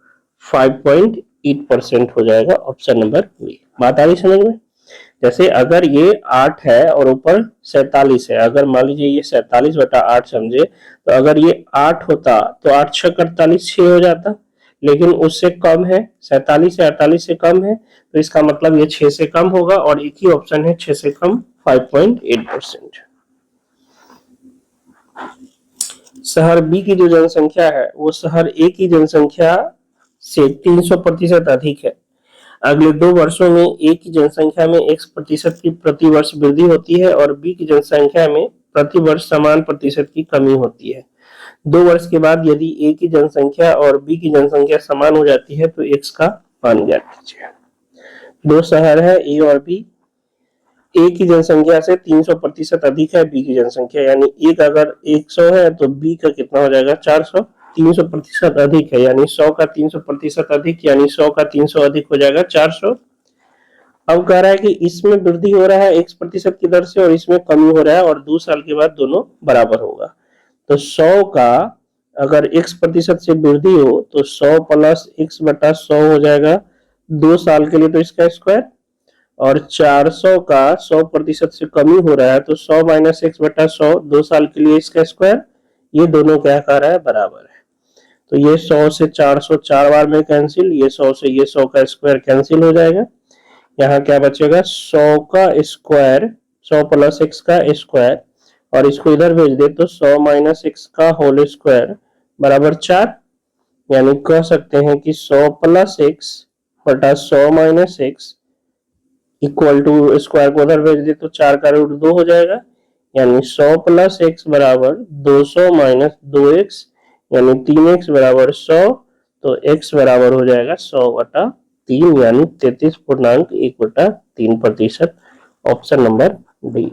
5.8% हो जाएगा, ऑप्शन नंबर बी। बात आ रही समझ में? जैसे अगर ये 8 है और ऊपर 47 है, अगर मान लीजिए ये 47/8 समझे, तो अगर ये 8 होता तो 8 छक 48, 6 हो जाता, लेकिन उससे कम है। 47 से 48 से कम है, तो इसका मतलब ये 6 से कम होगा, और एक ही ऑप्शन है 6 से कम, 5.8%। शहर बी की जो जनसंख्या है वो शहर ए की जनसंख्या से 300% अधिक है। अगले 2 वर्षों में ए की जनसंख्या में x% की प्रति वर्ष वृद्धि होती है और बी की जनसंख्या में प्रति वर्ष समान प्रतिशत की कमी होती है। 2 वर्ष के बाद यदि ए की जनसंख्या और बी की जनसंख्या समान हो जाती है तो x का मान ज्ञात कीजिए। 2 शहर है ए और बी, ए की जनसंख्या से 300% अधिक है बी की जनसंख्या, यानी एक अगर 100 है तो बी का कितना हो जाएगा? 400। 300% अधिक है यानी 100 का 300% अधिक, यानी 100 का 300 अधिक हो जाएगा 400। अब कह रहा है कि इसमें वृद्धि हो रहा है x% की दर से और इसमें कमी हो रहा है, और 2 साल के बाद दोनों बराबर होगा। तो 100 का अगर x% से वृद्धि हो तो 100 प्लस x/100 हो जाएगा 2 साल के लिए, तो इसका स्क्वायर। और 400 का 100% से कमी हो रहा है तो 100 माइनस x/100 2 साल के लिए, इसका स्क्वायर। ये दोनों क्या कर रहा है? बराबर है। तो ये 100 से 400 4 बार में कैंसिल, ये 100 से ये 100 का स्क्वायर कैंसिल हो जाएगा। यहाँ क्या बचेगा? 100 का स्क्वायर, 100 प्लस x का स्क्वायर, और इसको इधर भेज दे तो 100 माइनस x का होल स्क्वायर बराबर 4। यानी कह सकते हैं कि 100 प्लस x बटा 100 minus x equal to square को उधर भेज दे तो 4 का रूट 2 हो जाएगा। यानी 100 प्लस x बराबर 200 माइनस 2x, यानी 3x बराबर 100। तो x बराबर हो जाएगा 100/3, यानी 33.1/3%, ऑप्शन नंबर डी।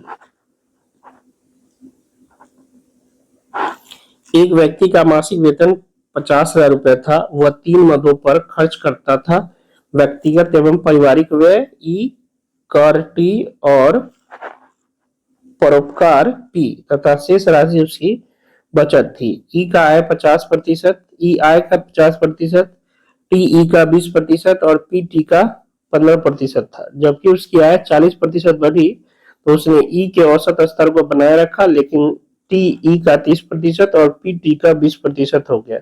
एक व्यक्ति का मासिक वेतन 50,000 रुपए था। वह 3 मदों पर खर्च करता था। व्यक्तिगत एवं पारिवारिक व्यय ई, कर टी और परोपकार पी, तथा शेष राशि उसकी बचत थी। ई का आय 50%, ई आय का 50%, टी ई का 20% और पी टी का 15% था। जबकि उसकी आय 40% बढ़ी तो उसने ई के औसत स्तर को बनाए रखा, लेकिन टी ई का 30% और पी टी का 20% हो गया।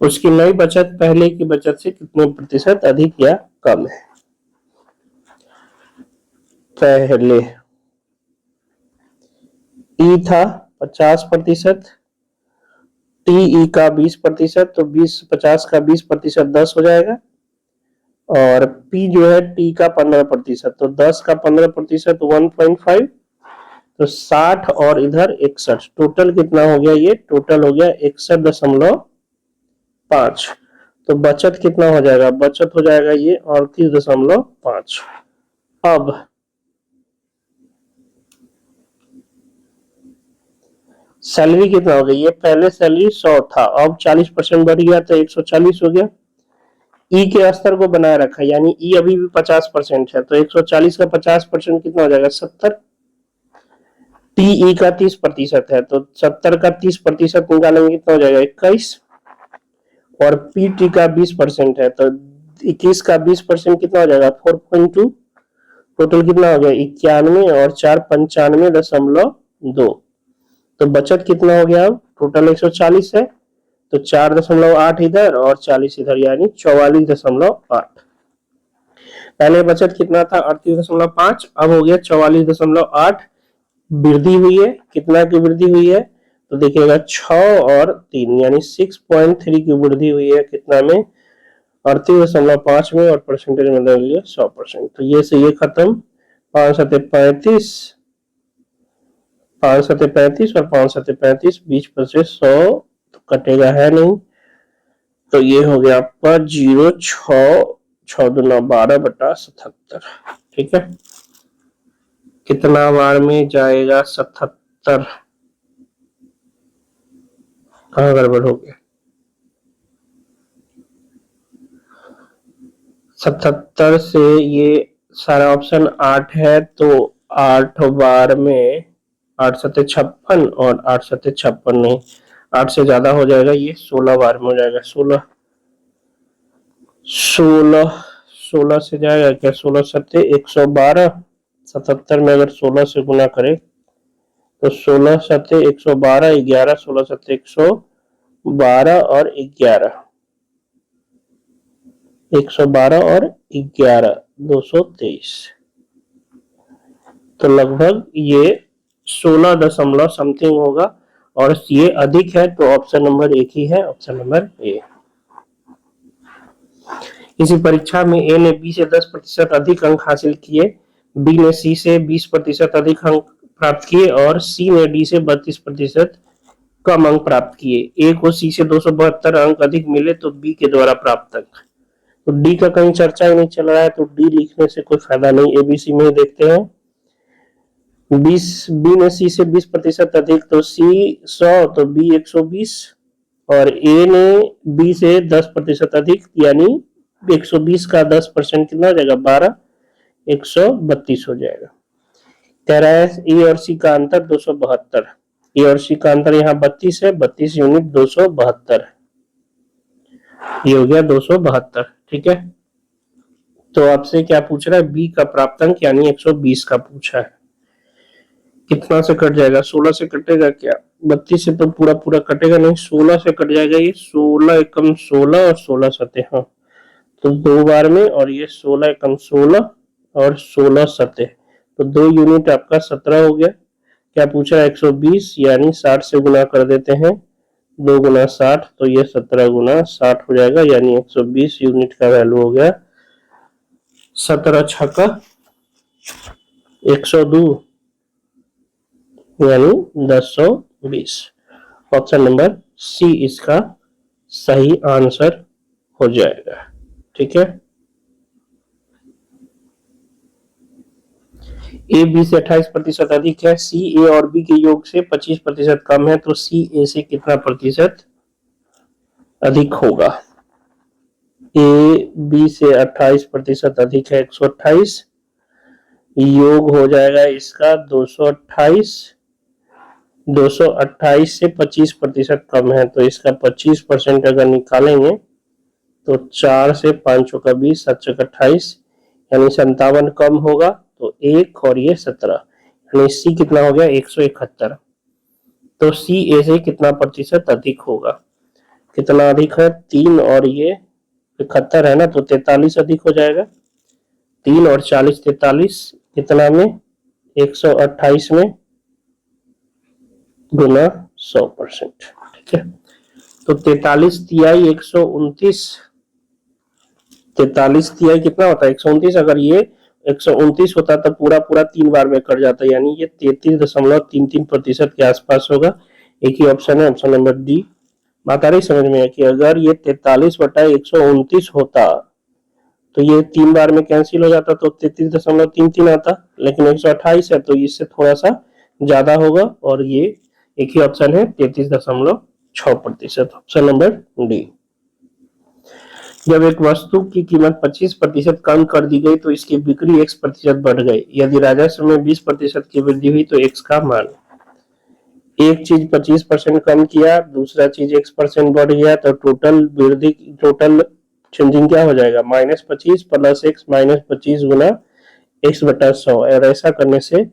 उसकी नई बचत पहले की बचत से कितने प्रतिशत अधिक या कम है। पहले ई था 50%, टीई का 20%, तो 50 का 20% 10 हो जाएगा, और पी जो है टी का 15%, तो 10 का 15% 1.5, तो 60 और इधर 61, टोटल कितना हो गया, ये टोटल हो गया 61.5। तो बचत कितना हो जाएगा, बचत हो जाएगा ये 38.5। अब सैलरी कितना हो गया, ये पहले सैलरी 100 था, अब 40% बढ़ गया तो 140 हो गया। ई के स्तर को बनाए रखा, यानी ई अभी भी 50% है, तो 140 का 50% कितना हो जाएगा, 70। टीई का 30% है, तो 70 का 30% निकालेंगे कितना हो जाएगा, 21। और पीटी का 20% है, तो 21 का 20% कितना हो जाएगा, 4.2। टोटल कितना हो गया, 91 और 4 95.2। तो बचत कितना हो गया, अब टोटल 140 है, तो 4.8 इधर और 40 इधर, यानी 44.8। पहले बचत कितना था, 38.5, अब हो गया 44.8। वृद्धि हुई है, कितना की वृद्धि हुई है, तो देखिएगा 6 और 3 यानी 6.3 की वृद्धि हुई है, कितना में, 38.5 में, और परसेंटेज में ले लिया 100%। तो ये से ये खत्म, 5 7 35, 5 7 35 और 5 7 35, 20% 100 तो कटेगा है नहीं, तो ये हो गया आपका 0.6 6×12/77। ठीक है, कितना बार में जाएगा 77, कहाँ गड़बड़ हो गया, 77 से ये सारा ऑप्शन 8 है, तो 8 बार में 8 7 56 और 8 7 56 नहीं, 8 से ज्यादा हो जाएगा, ये 16 बार में हो जाएगा, 16 16 16 से जाएगा क्या, 16 7 112, 77 में अगर 16 से गुना करें तो 16 7 112, 11 16 7 112 और 11, 112 और 11 223, तो लगभग ये 16 दशमलव समथिंग होगा, और ये अधिक है, तो ऑप्शन नंबर 1 ही है, ऑप्शन नंबर ए। किसी परीक्षा में ए ने बी से 10% अधिक अंक हासिल किए, बी ने सी से 20% अधिक अंक प्राप्त किए, और सी ने डी से 32% कम अंक प्राप्त किए। ए को सी से 272 अंक अधिक मिले तो बी के द्वारा प्राप्त अंक, तो डी का कहीं चर्चा ही नहीं चल रहा है, तो डी लिखने से कोई फायदा नहीं, एबीसी में देखते हैं। 20 बी ने सी से 20% अधिक, तो सी 100 तो बी 120, और ए ने बी से 10% अधिक, यानी 120 का 10% कितना हो जाएगा, 12, 132 हो जाएगा। कह रहा है ए और सी का अंतर 272, ए और सी का अंतर यहाँ 32 है, 32 यूनिट 272, ये हो गया 272। ठीक है, तो आपसे क्या पूछ रहा है, बी का प्राप्तांक यानी 120 का पूछा है, कितना से कट जाएगा, 16 से कटेगा क्या, 32 से तो पूरा पूरा कटेगा नहीं, 16 से कट जाएगा, ये 16 एकम 16 और 16 सते, हाँ तो 2 बार में, और ये 16 एकम 16 और 16 सते, तो 2 यूनिट आपका 17 हो गया। क्या पूछ रहा है, 120 यानी 60 से गुना कर देते हैं, 2 गुना 60, तो ये 17 गुना 60 हो जाएगा, यानी 120 यूनिट का वैल्यू हो गया 17 छक्का 102, यानी 1020। ऑप्शन नंबर सी इसका सही आंसर हो जाएगा। ठीक है, ए बी से 28% अधिक है, सी ए और बी के योग से 25% कम है, तो सी ए से कितना प्रतिशत अधिक होगा। ए बी से 28% अधिक है, 128, योग हो जाएगा इसका 228, 228 से 25% कम है, तो इसका 25% अगर निकालेंगे तो 4 से 5 का 20, 7 का 28, यानी 57 कम होगा, तो 1 और ये 17, यानी सी कितना हो गया 171, तो सी ए से कितना प्रतिशत अधिक होगा। कितना अधिक है 3 और ये 71 है ना, तो 43 अधिक हो जाएगा। 3 और 40 43 कितना में 128 में गुना 100%। ठीक है, तो 43 तिहाई 129, 43 तिहाई कितना होता है 129। अगर ये 129 होता तो पूरा पूरा 3 बार में कट जाता, यानी ये 33.33% के आसपास होगा। एक ही ऑप्शन है, ऑप्शन नंबर डी। बात आ रही समझ में है कि अगर ये 43/129 होता तो ये 3 बार में कैंसिल हो जाता तो 33.33 आता, लेकिन 128 है तो इससे थोड़ा सा ज्यादा होगा, और ये एक ही ऑप्शन है 33.6%, ऑप्शन नंबर डी। जब एक वस्तु की कीमत 25% कम कर दी गई तो इसकी बिक्री x% बढ़ गई। यदि राजस्व में 20% की वृद्धि हुई तो x का मान। एक चीज 25% कम किया, दूसरा चीज x% बढ़ गया, तो टोटल वृद्धि, टोटल चेंजिंग क्या हो जाएगा -25 प्लस x -25 गुना x/100। और ऐसा करने से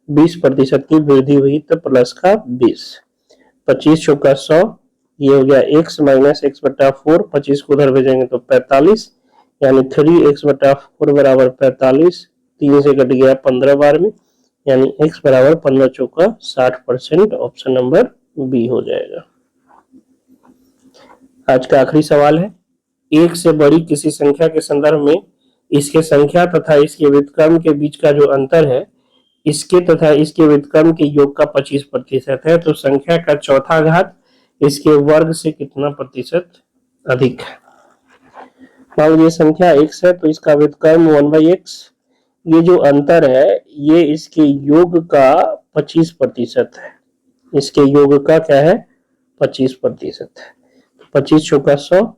20% की वृद्धि हुई तो प्लस का 20, 25 चौका 100, ये हो गया x माइनस x/4, 25 को उधर भेजेंगे तो 45, यानी 3x/4 बराबर 45, 3 से कट गया 15 बार में, यानी x बराबर 15 चौका 60%, ऑप्शन नंबर बी हो जाएगा। आज का आखिरी सवाल है, एक से बड़ी किसी संख्या के संदर्भ में इसके संख्या तथा इसके व्युत्क्रम के बीच का जो अंतर है इसके तथा इसके व्युत्क्रम के योग का 25% है, तो संख्या का चौथा घात इसके वर्ग से कितना प्रतिशत अधिक है। मान लीजिए संख्या x है तो इसका व्युत्क्रम 1/x, ये जो अंतर है ये इसके योग का 25% है, इसके योग का क्या है 25% है। 25 चौका 100,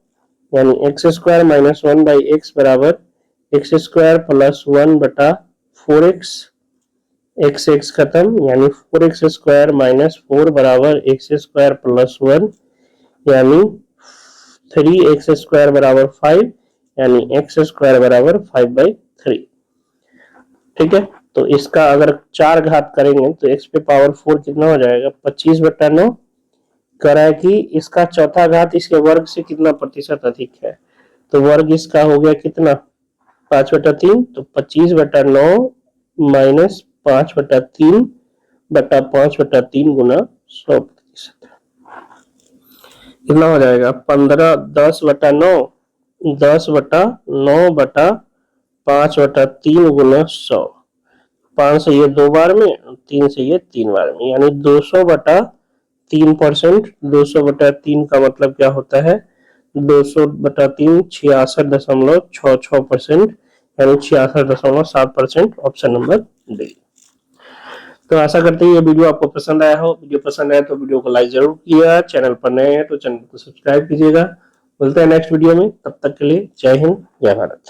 यानी x² माइनस 1/x बराबर x² प्लस 1/4x, x खत्म, यानी 4x² माइनस 4 बराबर x² प्लस 1, यानी 3x² बराबर 5, यानी x² बराबर 5/3। ठीक है, तो इसका अगर 4 घात करेंगे तो x पे पावर 4 कितना हो जाएगा 25/9। कह रहा है कि इसका चौथा घात इसके वर्ग से कितना प्रतिशत अधिक है, तो वर्ग इसका हो गया कितना 5/3, तो 25/9 माइनस 5/3 बटा 5/3 गुना 100%, कितना हो जाएगा 15 10/9, 10/9 बटा 5/3 गुना 100। 5 से ये 2 बार में, 3 से ये 3 बार में, यानी 200/3%। 200/3 का मतलब क्या होता है 200/3 66.66%, यानी 66.7%, ऑप्शन नंबर डी। तो आशा करते हैं ये वीडियो आपको पसंद आया हो। वीडियो पसंद आया तो वीडियो को लाइक जरूर कीजिएगा, चैनल पर नए हैं तो चैनल को सब्सक्राइब कीजिएगा। मिलते हैं नेक्स्ट वीडियो में, तब तक के लिए जय हिंद जय भारत।